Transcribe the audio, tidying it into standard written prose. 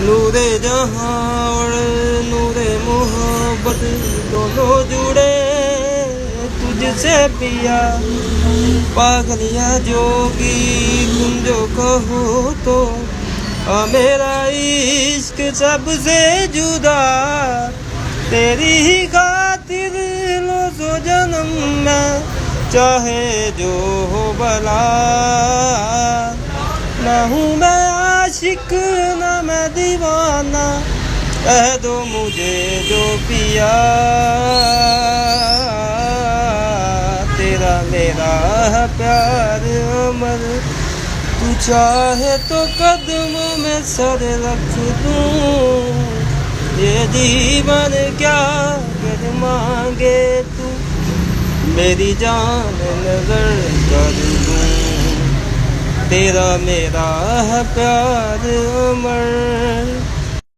नूरे जहां और नूरे मोहब्बत दोनों जुड़े तुझसे पिया। पागलिया जोगी तुम जो कहो तो मेरा इश्क सबसे जुदा। तेरी ही खातिर लो सो जन्म में चाहे जो हो भला। ना हूँ मैं आशिक ना मैं दीवाना, कह दो मुझे जो पिया। तेरा मेरा है प्यार अमर, तू चाहे तो कदमों में सर रख दूं। ये जीवन क्या कर मांगे तू, मेरी जान नजर कर दूं। तेरा मेरा है प्यार अमर।